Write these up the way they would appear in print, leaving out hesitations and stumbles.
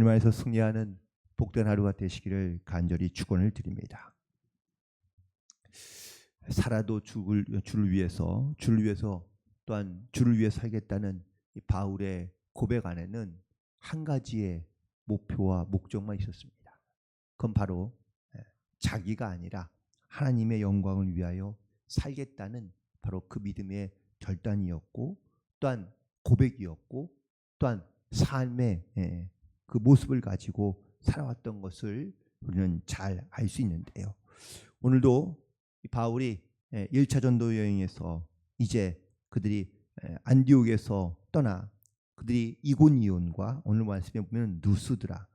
주님 안에서 승리하는 복된 하루가 되시기를 간절히 축원을 드립니다. 살아도 주를 위해서 또한 주를 위해 살겠다는 이 바울의 고백 안에는 한 가지의 목표와 목적만 있었습니다. 그건 바로 자기가 아니라 하나님의 영광을 위하여 살겠다는 바로 그 믿음의 결단이었고, 또한 고백이었고, 또한 삶의 그 모습을 가지고 살아왔던 것을 우리는 잘 알 수 있는데요. 오늘도 바울이 1차 전도 여행에서 이제 그들이 안디옥에서 떠나 그들이 이고니온과 오늘 말씀에 보면 누스드라,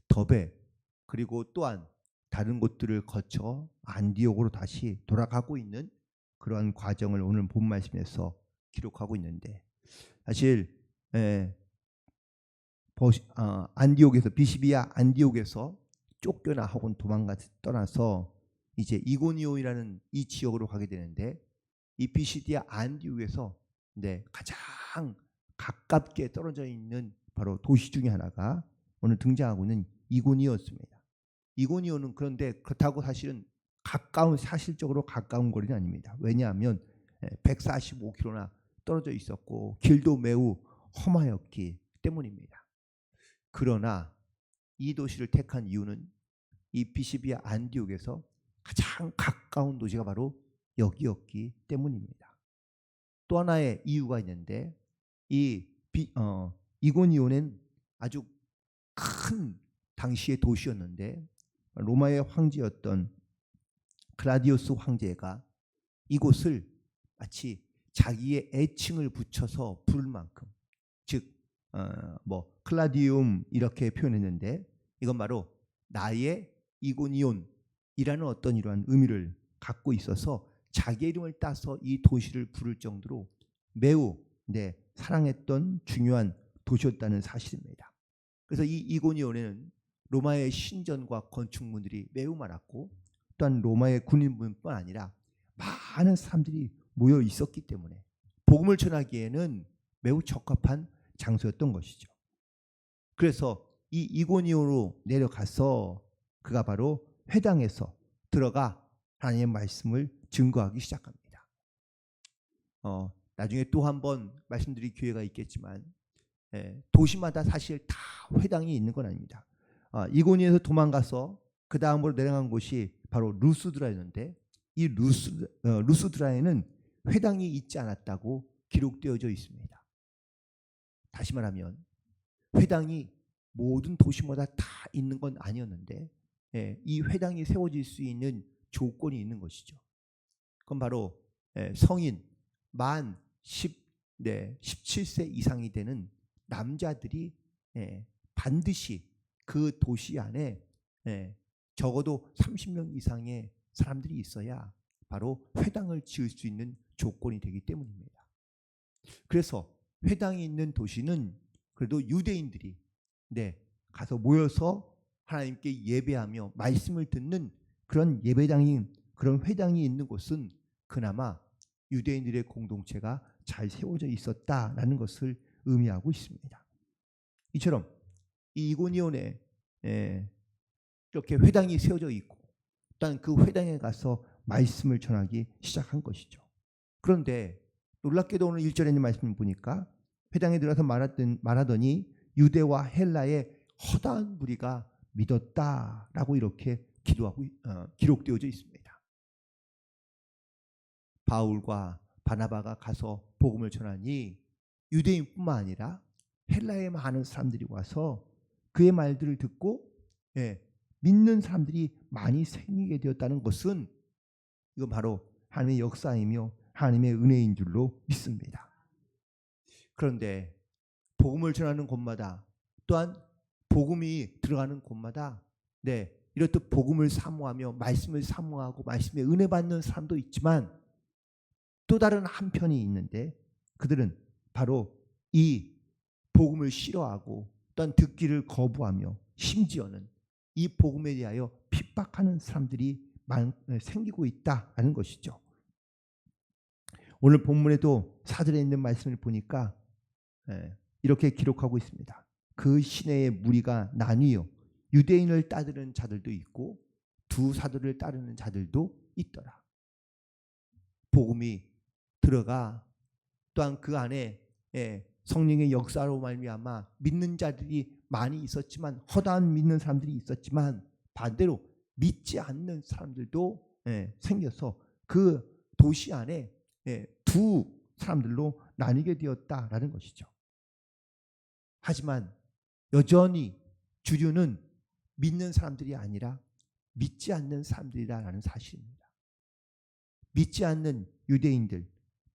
더베, 그리고 또한 다른 곳들을 거쳐 안디옥으로 다시 돌아가고 있는 그러한 과정을 오늘 본 말씀에서 기록하고 있는데, 사실 안디옥에서 비시비아 안디옥에서 쫓겨나 혹은 떠나서 이제 이고니온이라는 이 지역으로 가게 되는데, 이 비시디아 안디옥에서 가장 가깝게 떨어져 있는 바로 도시 중에 하나가 오늘 등장하고 있는 이고니온이었습니다. 이고니온은 그런데 그렇다고 사실적으로 가까운 거리는 아닙니다. 왜냐하면 145km나 떨어져 있었고 길도 매우 험하였기 때문입니다. 그러나 이 도시를 택한 이유는 이 비시비아 안디옥에서 가장 가까운 도시가 바로 여기였기 때문입니다. 또 하나의 이유가 있는데, 이고니온은 아주 큰 당시의 도시였는데, 로마의 황제였던 클라디우스 황제가 이곳을 마치 자기의 애칭을 붙여서 부를 만큼, 즉 클라디움 이렇게 표현했는데, 이건 바로 나의 이고니온이라는 어떤 이러한 의미를 갖고 있어서 자기의 이름을 따서 이 도시를 부를 정도로 매우 사랑했던 중요한 도시였다는 사실입니다. 그래서 이 이고니온에는 로마의 신전과 건축물들이 매우 많았고, 또한 로마의 군인뿐만 아니라 많은 사람들이 모여 있었기 때문에 복음을 전하기에는 매우 적합한 장소였던 것이죠. 그래서 이 이고니온으로 내려가서 그가 바로 회당에서 들어가 하나님의 말씀을 증거하기 시작합니다. 나중에 또 한번 말씀드릴 기회가 있겠지만, 도시마다 사실 다 회당이 있는 건 아닙니다. 이고니온에서 도망가서 그 다음으로 내려간 곳이 바로 루스드라였는데, 이 루스드라에는 회당이 있지 않았다고 기록되어져 있습니다. 다시 말하면 회당이 모든 도시마다 다 있는 건 아니었는데, 이 회당이 세워질 수 있는 조건이 있는 것이죠. 그건 바로 성인 만 17세 이상이 되는 남자들이 반드시 그 도시 안에 적어도 30명 이상의 사람들이 있어야 바로 회당을 지을 수 있는 조건이 되기 때문입니다. 그래서 회당이 있는 도시는 그래도 유대인들이 가서 모여서 하나님께 예배하며 말씀을 듣는 그런 그런 회당이 있는 곳은 그나마 유대인들의 공동체가 잘 세워져 있었다라는 것을 의미하고 있습니다. 이처럼 이 이고니온에 이렇게 회당이 세워져 있고, 또한 그 회당에 가서 말씀을 전하기 시작한 것이죠. 그런데 놀랍게도 오늘 1절에 있는 말씀을 보니까 회당에 들어가서 말하더니 유대와 헬라의 허다한 무리가 믿었다라고 이렇게 기록되어져 있습니다. 바울과 바나바가 가서 복음을 전하니 유대인뿐만 아니라 헬라의 많은 사람들이 와서 그의 말들을 듣고 믿는 사람들이 많이 생기게 되었다는 것은 이건 바로 하나님의 역사이며 하나님의 은혜인 줄로 믿습니다. 그런데 복음을 전하는 곳마다, 또한 복음이 들어가는 곳마다 이렇듯 복음을 사모하며 말씀을 사모하고 말씀에 은혜 받는 사람도 있지만, 또 다른 한편이 있는데 그들은 바로 이 복음을 싫어하고 또한 듣기를 거부하며 심지어는 이 복음에 대하여 핍박하는 사람들이 생기고 있다는 것이죠. 오늘 본문에도 4절에 있는 말씀을 보니까 이렇게 기록하고 있습니다. 그 시내의 무리가 나뉘어 유대인을 따르는 자들도 있고 두 사도를 따르는 자들도 있더라. 복음이 들어가 또한 그 안에 성령의 역사로 말미암아 믿는 자들이 많이 있었지만, 허다한 믿는 사람들이 있었지만, 반대로 믿지 않는 사람들도 생겨서 그 도시 안에 두 사람들로 나뉘게 되었다라는 것이죠. 하지만 여전히 주류는 믿는 사람들이 아니라 믿지 않는 사람들이라는 사실입니다. 믿지 않는 유대인들,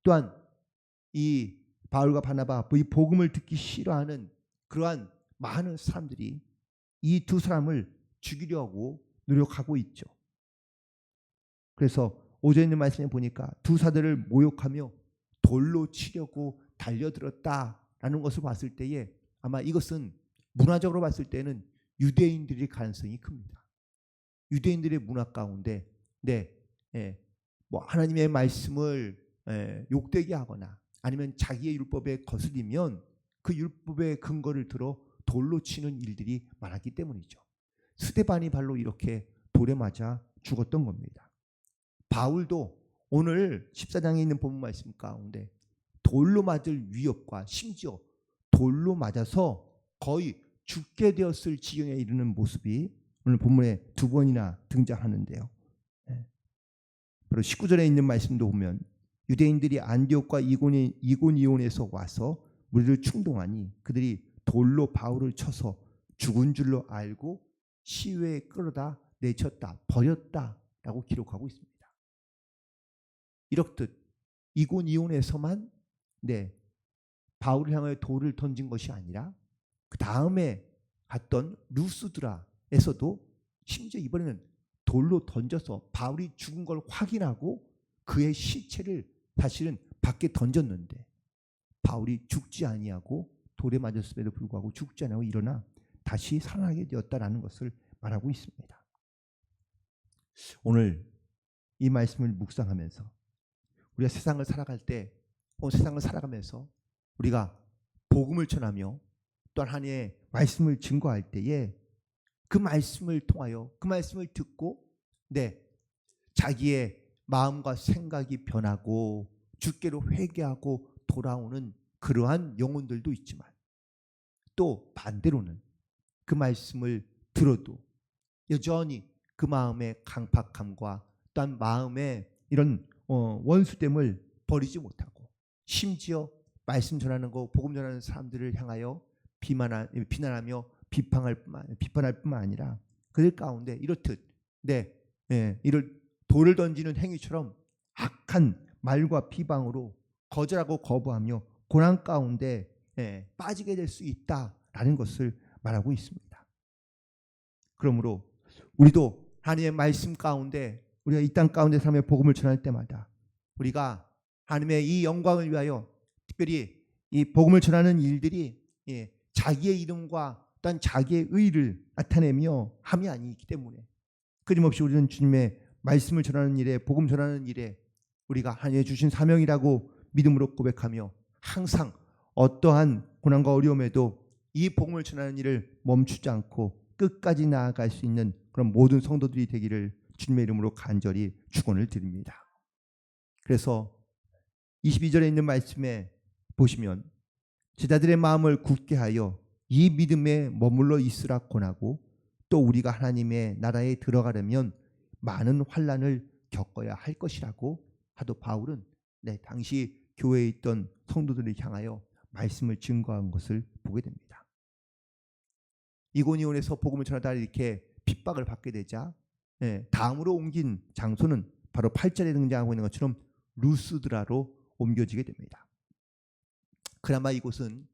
또한 이 바울과 바나바, 이 복음을 듣기 싫어하는 그러한 많은 사람들이 이 두 사람을 죽이려고 노력하고 있죠. 그래서 오전에 있는 말씀에 보니까 두 사도를 모욕하며 돌로 치려고 달려들었다라는 것을 봤을 때에 아마 이것은 문화적으로 봤을 때는 유대인들의 가능성이 큽니다. 유대인들의 문화 가운데 뭐 하나님의 말씀을 욕되게 하거나 아니면 자기의 율법에 거슬리면 그 율법의 근거를 들어 돌로 치는 일들이 많았기 때문이죠. 스데반이 바로 이렇게 돌에 맞아 죽었던 겁니다. 바울도 오늘 14장에 있는 본문 말씀 가운데 돌로 맞을 위협과 심지어 돌로 맞아서 거의 죽게 되었을 지경에 이르는 모습이 오늘 본문에 두 번이나 등장하는데요. 바로 19절에 있는 말씀도 보면 유대인들이 안디옥과 이고니온에서 와서 무리를 충동하니 그들이 돌로 바울을 쳐서 죽은 줄로 알고 시외에 끌어다 내쳤다, 버렸다라고 기록하고 있습니다. 이렇듯 이고니온에서만 바울을 향하여 돌을 던진 것이 아니라 그 다음에 갔던 루스드라에서도 심지어 이번에는 돌로 던져서 바울이 죽은 걸 확인하고 그의 시체를 사실은 밖에 던졌는데 바울이 죽지 아니하고 돌에 맞았음에도 불구하고 죽지 아니하고 일어나 다시 살아나게 되었다라는 것을 말하고 있습니다. 오늘 이 말씀을 묵상하면서 우리가 세상을 살아갈 때, 세상을 살아가면서 우리가 복음을 전하며 또한 하나님의 말씀을 증거할 때에 그 말씀을 통하여 그 말씀을 듣고 자기의 마음과 생각이 변하고 주께로 회개하고 돌아오는 그러한 영혼들도 있지만, 또 반대로는 그 말씀을 들어도 여전히 그 마음의 강팍함과 또한 마음의 이런 원수됨을 버리지 못하고 심지어 말씀 전하는 거, 복음 전하는 사람들을 향하여 비난하며 비판할 뿐만 아니라 그들 가운데 이렇듯 이를 돌을 던지는 행위처럼 악한 말과 비방으로 거절하고 거부하며 고난 가운데 빠지게 될 수 있다라는 것을 말하고 있습니다. 그러므로 우리도 하나님의 말씀 가운데, 우리가 이 땅 가운데 삶의 복음을 전할 때마다 우리가 하나님의 이 영광을 위하여 특별히 이 복음을 전하는 일들이 자기의 이름과 또한 자기의 의를 나타내며 함이 아니기 때문에 끊임없이 우리는 주님의 말씀을 전하는 일에, 복음 전하는 일에 우리가 하나님의 주신 사명이라고 믿음으로 고백하며 항상 어떠한 고난과 어려움에도 이 복음을 전하는 일을 멈추지 않고 끝까지 나아갈 수 있는 그런 모든 성도들이 되기를 주님의 이름으로 간절히 축원을 드립니다. 그래서 22절에 있는 말씀에 보시면 제자들의 마음을 굳게 하여 이 믿음에 머물러 있으라 권하고, 또 우리가 하나님의 나라에 들어가려면 많은 환난을 겪어야 할 것이라고 하도 바울은 당시 교회에 있던 성도들을 향하여 말씀을 증거한 것을 보게 됩니다. 이고니온에서 복음을 전하다 이렇게 핍박을 받게 되자 다음으로 옮긴 장소는 바로 8절에 등장하고 있는 것처럼 루스드라로 옮겨지게 됩니다. 그나마 이곳은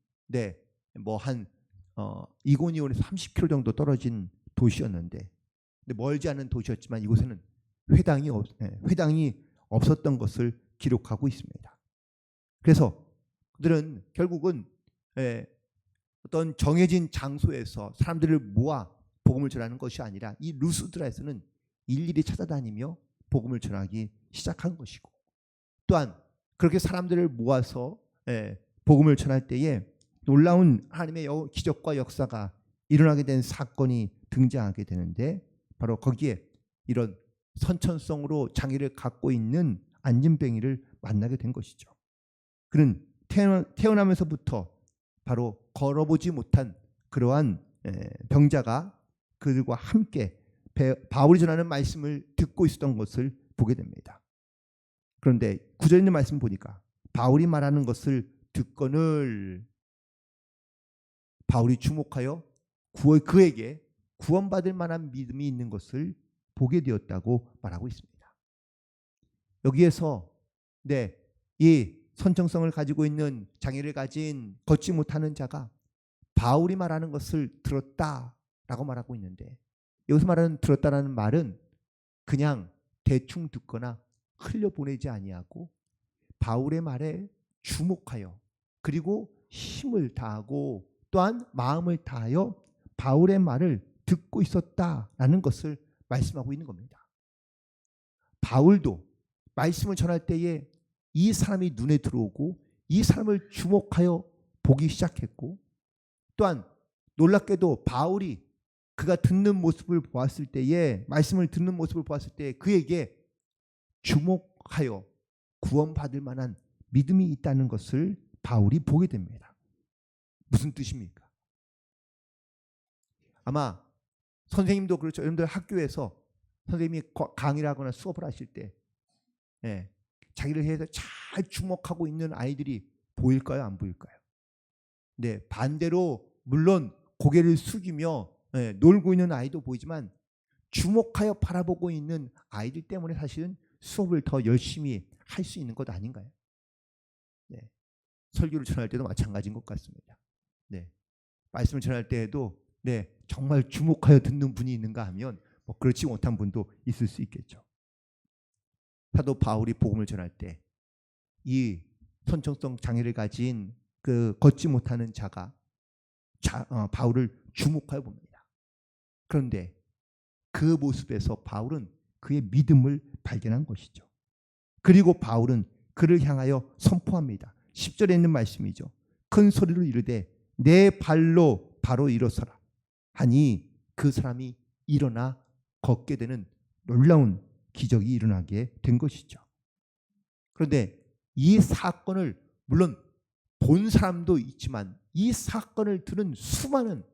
이고니온에서 30km 정도 떨어진 도시였는데, 멀지 않은 도시였지만 이곳에는 회당이 없었던 것을 기록하고 있습니다. 그래서 그들은 결국은 어떤 정해진 장소에서 사람들을 모아 복음을 전하는 것이 아니라 이 루스드라에서는 일일이 찾아다니며 복음을 전하기 시작한 것이고, 또한 그렇게 사람들을 모아서 복음을 전할 때에 놀라운 하나님의 기적과 역사가 일어나게 된 사건이 등장하게 되는데 바로 거기에 이런 선천성으로 장애를 갖고 있는 안진뱅이를 만나게 된 것이죠. 그는 태어나면서부터 바로 걸어보지 못한 그러한 병자가 그들과 함께 바울이 전하는 말씀을 듣고 있었던 것을 보게 됩니다. 그런데 구절에 있는 말씀 보니까 바울이 말하는 것을 듣거늘 바울이 주목하여 그에게 구원받을 만한 믿음이 있는 것을 보게 되었다고 말하고 있습니다. 여기에서 이 선천성을 가지고 있는 장애를 가진 걷지 못하는 자가 바울이 말하는 것을 들었다라고 말하고 있는데 여기서 말하는 들었다라는 말은 그냥 대충 듣거나 흘려보내지 아니하고 바울의 말에 주목하여 그리고 힘을 다하고 또한 마음을 다하여 바울의 말을 듣고 있었다라는 것을 말씀하고 있는 겁니다. 바울도 말씀을 전할 때에 이 사람이 눈에 들어오고 이 사람을 주목하여 보기 시작했고 또한 놀랍게도 바울이 그가 듣는 모습을 보았을 때에 말씀을 듣는 모습을 보았을 때 그에게 주목하여 구원받을 만한 믿음이 있다는 것을 바울이 보게 됩니다. 무슨 뜻입니까? 아마 선생님도 그렇죠. 여러분들 학교에서 선생님이 강의를 하거나 수업을 하실 때 자기를 해서 잘 주목하고 있는 아이들이 보일까요? 안 보일까요? 네, 반대로 물론 고개를 숙이며 놀고 있는 아이도 보이지만 주목하여 바라보고 있는 아이들 때문에 사실은 수업을 더 열심히 할 수 있는 것 아닌가요? 네, 설교를 전할 때도 마찬가지인 것 같습니다. 네, 말씀을 전할 때에도 정말 주목하여 듣는 분이 있는가 하면 그렇지 못한 분도 있을 수 있겠죠. 사도 바울이 복음을 전할 때 이 선천성 장애를 가진 그 걷지 못하는 자가 바울을 주목하여 봅니다. 그런데 그 모습에서 바울은 그의 믿음을 발견한 것이죠. 그리고 바울은 그를 향하여 선포합니다. 10절에 있는 말씀이죠. 큰 소리로 이르되 내 발로 바로 일어서라 하니 그 사람이 일어나 걷게 되는 놀라운 기적이 일어나게 된 것이죠. 그런데 이 사건을 물론 본 사람도 있지만 이 사건을 들은 수많은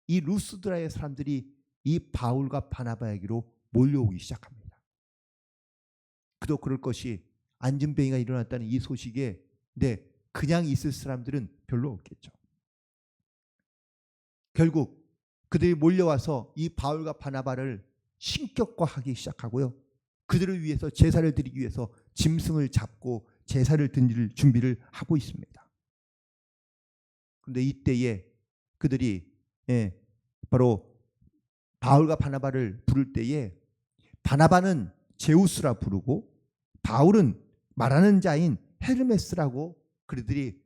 이 루스드라의 사람들이 이 바울과 바나바에게로 몰려오기 시작합니다. 그도 그럴 것이 안진뱅이가 일어났다는 이 소식에 그냥 있을 사람들은 별로 없겠죠. 결국 그들이 몰려와서 이 바울과 바나바를 신격화하기 시작하고요. 그들을 위해서 제사를 드리기 위해서 짐승을 잡고 제사를 드릴 준비를 하고 있습니다. 그런데 이때에 그들이 바로 바울과 바나바를 부를 때에 바나바는 제우스라 부르고 바울은 말하는 자인 헤르메스라고 그들이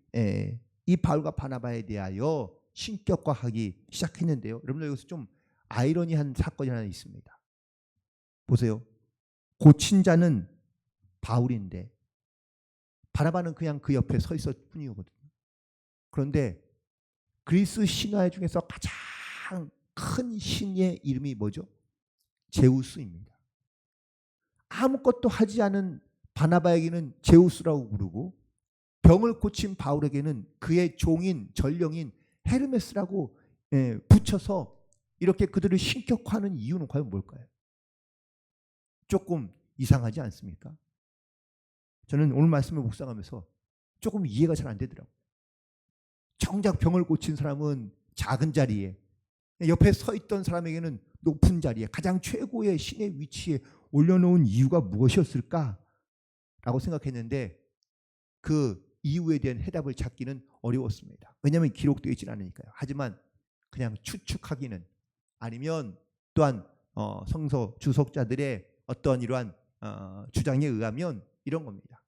이 바울과 바나바에 대하여 신격화하기 시작했는데요. 여러분들 여기서 좀 아이러니한 사건이 하나 있습니다. 보세요. 고친 자는 바울인데 바나바는 그냥 그 옆에 서 있었을 뿐이거든요. 그런데 그리스 신화 중에서 가장 큰 신의 이름이 뭐죠? 제우스입니다. 아무것도 하지 않은 바나바에게는 제우스라고 부르고 병을 고친 바울에게는 그의 종인 전령인 헤르메스라고 붙여서 이렇게 그들을 신격화하는 이유는 과연 뭘까요? 조금 이상하지 않습니까? 저는 오늘 말씀을 묵상하면서 조금 이해가 잘 안 되더라고요. 정작 병을 고친 사람은 작은 자리에 옆에 서 있던 사람에게는 높은 자리에 가장 최고의 신의 위치에 올려놓은 이유가 무엇이었을까라고 생각했는데 그 이유에 대한 해답을 찾기는 어려웠습니다. 왜냐하면 기록되어 있지 않으니까요. 하지만 그냥 추측하기는 아니면 또한 성서 주석자들의 어떤 이러한 주장에 의하면 이런 겁니다.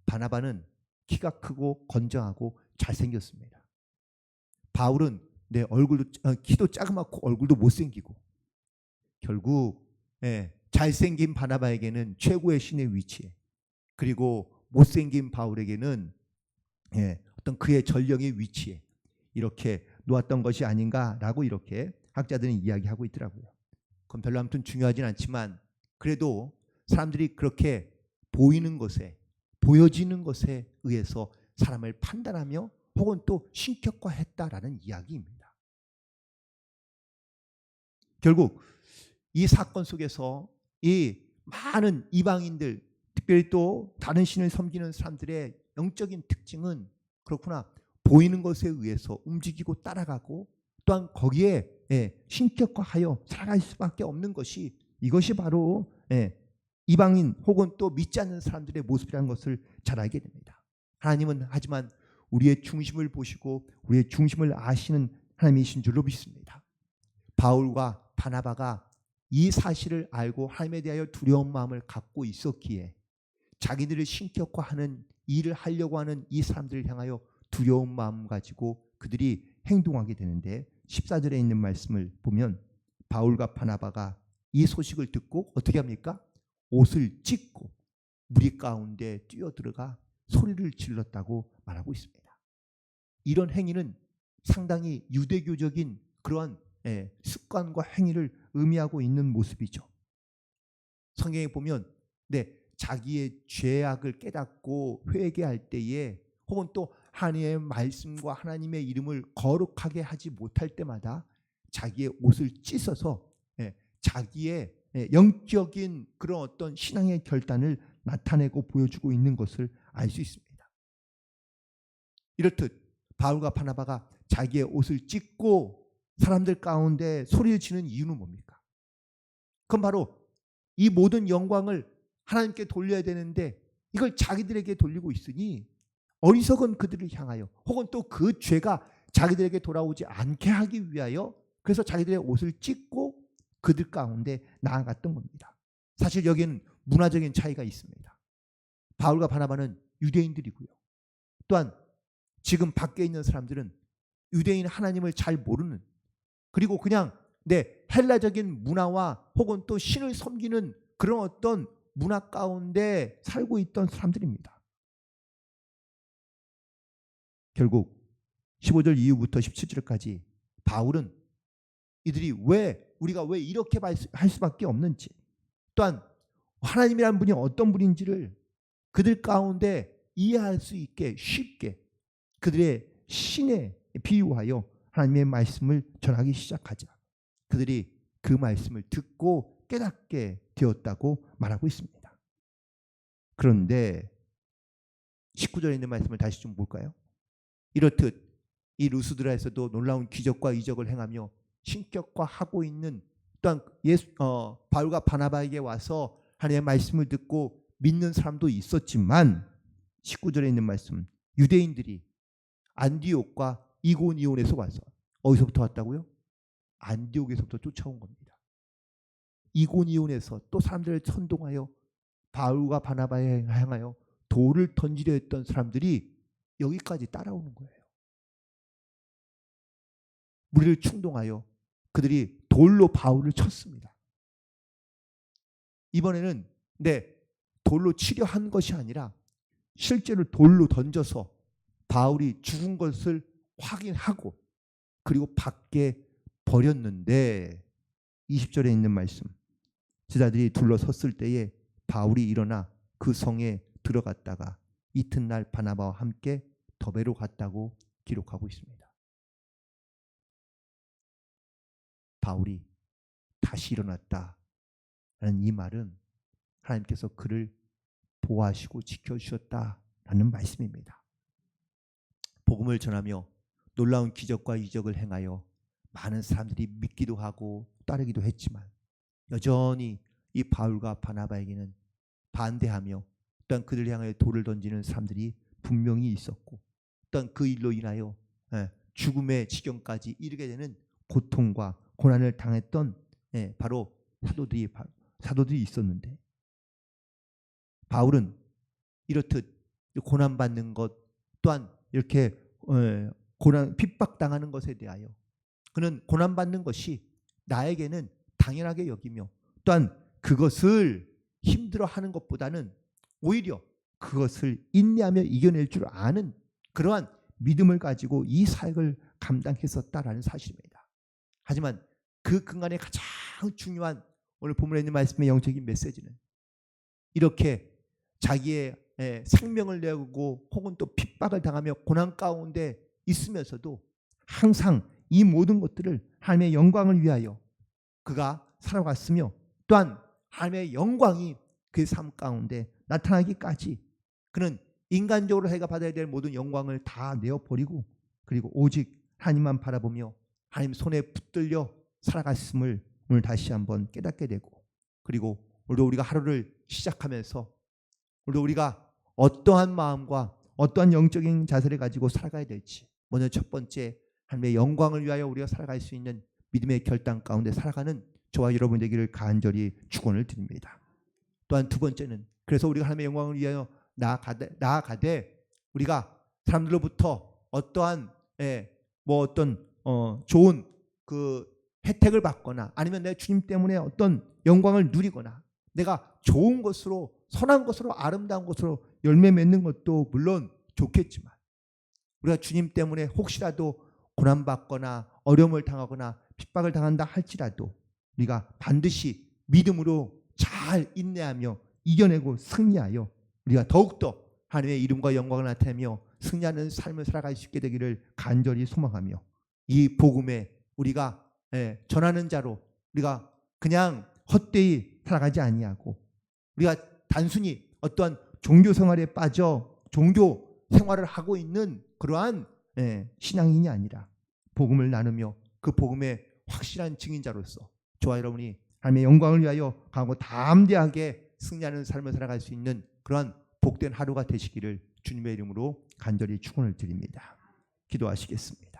바나바는 키가 크고 건장하고 잘생겼습니다. 바울은 키도 자그맣고 얼굴도 못생기고 결국 잘생긴 바나바에게는 최고의 신의 위치에 그리고 못생긴 바울에게는 어떤 그의 전령의 위치에 이렇게 놓았던 것이 아닌가라고 이렇게 학자들은 이야기하고 있더라고요. 그건 별로 아무튼 중요하진 않지만 그래도 사람들이 그렇게 보이는 것에 보여지는 것에 의해서 사람을 판단하며 혹은 또 신격화했다라는 이야기입니다. 결국 이 사건 속에서 이 많은 이방인들, 특별히 또 다른 신을 섬기는 사람들의 영적인 특징은 그렇구나, 보이는 것에 의해서 움직이고 따라가고 또한 거기에 신격화하여 살아갈 수밖에 없는 것이, 이것이 바로 이방인 혹은 또 믿지 않는 사람들의 모습이라는 것을 잘 알게 됩니다. 하나님은 하지만 우리의 중심을 보시고 우리의 중심을 아시는 하나님이신 줄로 믿습니다. 바울과 바나바가 이 사실을 알고 하나님에 대하여 두려운 마음을 갖고 있었기에 자기들을 신격화하는 일을 하려고 하는 이 사람들을 향하여 두려운 마음 가지고 그들이 행동하게 되는데, 14절에 있는 말씀을 보면 바울과 바나바가 이 소식을 듣고 어떻게 합니까? 옷을 찢고 무리 가운데 뛰어들어가 소리를 질렀다고 말하고 있습니다. 이런 행위는 상당히 유대교적인 그러한 습관과 행위를 의미하고 있는 모습이죠. 성경에 보면 자기의 죄악을 깨닫고 회개할 때에 혹은 또 하나님의 말씀과 하나님의 이름을 거룩하게 하지 못할 때마다 자기의 옷을 찢어서 자기의 영적인 그런 어떤 신앙의 결단을 나타내고 보여주고 있는 것을 알 수 있습니다. 이렇듯 바울과 바나바가 자기의 옷을 찢고 사람들 가운데 소리를 치는 이유는 뭡니까? 그건 바로 이 모든 영광을 하나님께 돌려야 되는데 이걸 자기들에게 돌리고 있으니 어리석은 그들을 향하여 혹은 또 그 죄가 자기들에게 돌아오지 않게 하기 위하여 그래서 자기들의 옷을 찢고 그들 가운데 나아갔던 겁니다. 사실 여기는 문화적인 차이가 있습니다. 바울과 바나바는 유대인들이고요. 또한 지금 밖에 있는 사람들은 유대인 하나님을 잘 모르는, 그리고 그냥 헬라적인 문화와 혹은 또 신을 섬기는 그런 어떤 문화 가운데 살고 있던 사람들입니다. 결국 15절 이후부터 17절까지 바울은 이들이 우리가 왜 이렇게 할 수밖에 없는지, 또한 하나님이라는 분이 어떤 분인지를 그들 가운데 이해할 수 있게 쉽게 그들의 신에 비유하여 하나님의 말씀을 전하기 시작하자 그들이 그 말씀을 듣고 깨닫게 되었다고 말하고 있습니다. 그런데 19절에 있는 말씀을 다시 좀 볼까요? 이렇듯 이 루스드라에서도 놀라운 기적과 이적을 행하며 신격화하고 있는, 또한 바울과 바나바에게 와서 하나님의 말씀을 듣고 믿는 사람도 있었지만 19절에 있는 말씀, 유대인들이 안디옥과 이고니온에서 와서 어디서부터 왔다고요? 안디옥에서부터 쫓아온 겁니다. 이고니온에서 또 사람들을 선동하여 바울과 바나바에 향하여 돌을 던지려 했던 사람들이 여기까지 따라오는 거예요. 무리를 충동하여 그들이 돌로 바울을 쳤습니다. 이번에는 돌로 치려 한 것이 아니라 실제로 돌로 던져서 바울이 죽은 것을 확인하고 그리고 밖에 버렸는데 20절에 있는 말씀, 제자들이 둘러섰을 때에 바울이 일어나 그 성에 들어갔다가 이튿날 바나바와 함께 더베로 갔다고 기록하고 있습니다. 바울이 다시 일어났다라는 이 말은 하나님께서 그를 보호하시고 지켜주셨다라는 말씀입니다. 복음을 전하며 놀라운 기적과 이적을 행하여 많은 사람들이 믿기도 하고 따르기도 했지만 여전히 이 바울과 바나바에게는 반대하며 또한 그들 향해 돌을 던지는 사람들이 분명히 있었고, 또한 그 일로 인하여 죽음의 지경까지 이르게 되는 고통과 고난을 당했던 바로 사도들이 있었는데, 바울은 이렇듯 고난받는 것 또한 이렇게 핍박당하는 것에 대하여 그는 고난받는 것이 나에게는 당연하게 여기며 또한 그것을 힘들어하는 것보다는 오히려 그것을 인내하며 이겨낼 줄 아는 그러한 믿음을 가지고 이 사역을 감당했었다라는 사실입니다. 하지만 그 근간에 가장 중요한 오늘 본문에 있는 말씀의 영적인 메시지는 이렇게 자기의 생명을 내고 혹은 또 핍박을 당하며 고난 가운데 있으면서도 항상 이 모든 것들을 하나님의 영광을 위하여 그가 살아갔으며 또한 하나님의 영광이 그의 삶 가운데 나타나기까지 그는 인간적으로 자기가 받아야 될 모든 영광을 다 내어버리고 그리고 오직 하나님만 바라보며 하나님 손에 붙들려 살아갔음을 오늘 다시 한번 깨닫게 되고 그리고 오늘도 우리가 하루를 시작하면서 오늘도 우리가 어떠한 마음과 어떠한 영적인 자세를 가지고 살아가야 될지 먼저 첫 번째 하나님의 영광을 위하여 우리가 살아갈 수 있는 믿음의 결단 가운데 살아가는 저와 여러분 되기를 간절히 축원을 드립니다. 또한 두 번째는 그래서 우리가 하나님의 영광을 위하여 나아가되 우리가 사람들로부터 어떠한 어떤 좋은 그 혜택을 받거나 아니면 내 주님 때문에 어떤 영광을 누리거나 내가 좋은 것으로 선한 것으로 아름다운 것으로 열매 맺는 것도 물론 좋겠지만 우리가 주님 때문에 혹시라도 고난받거나 어려움을 당하거나 핍박을 당한다 할지라도 우리가 반드시 믿음으로 잘 인내하며 이겨내고 승리하여 우리가 더욱더 하나님의 이름과 영광을 나타내며 승리하는 삶을 살아갈 수 있게 되기를 간절히 소망하며 이 복음에 우리가 전하는 자로 우리가 그냥 헛되이 살아가지 아니하고 우리가 단순히 어떠한 종교 생활에 빠져 종교 생활을 하고 있는 그러한 신앙인이 아니라 복음을 나누며 그 복음의 확실한 증인자로서 저와 여러분이 하나님의 영광을 위하여 강하고 담대하게 승리하는 삶을 살아갈 수 있는 그러한 복된 하루가 되시기를 주님의 이름으로 간절히 축원을 드립니다. 기도하시겠습니다.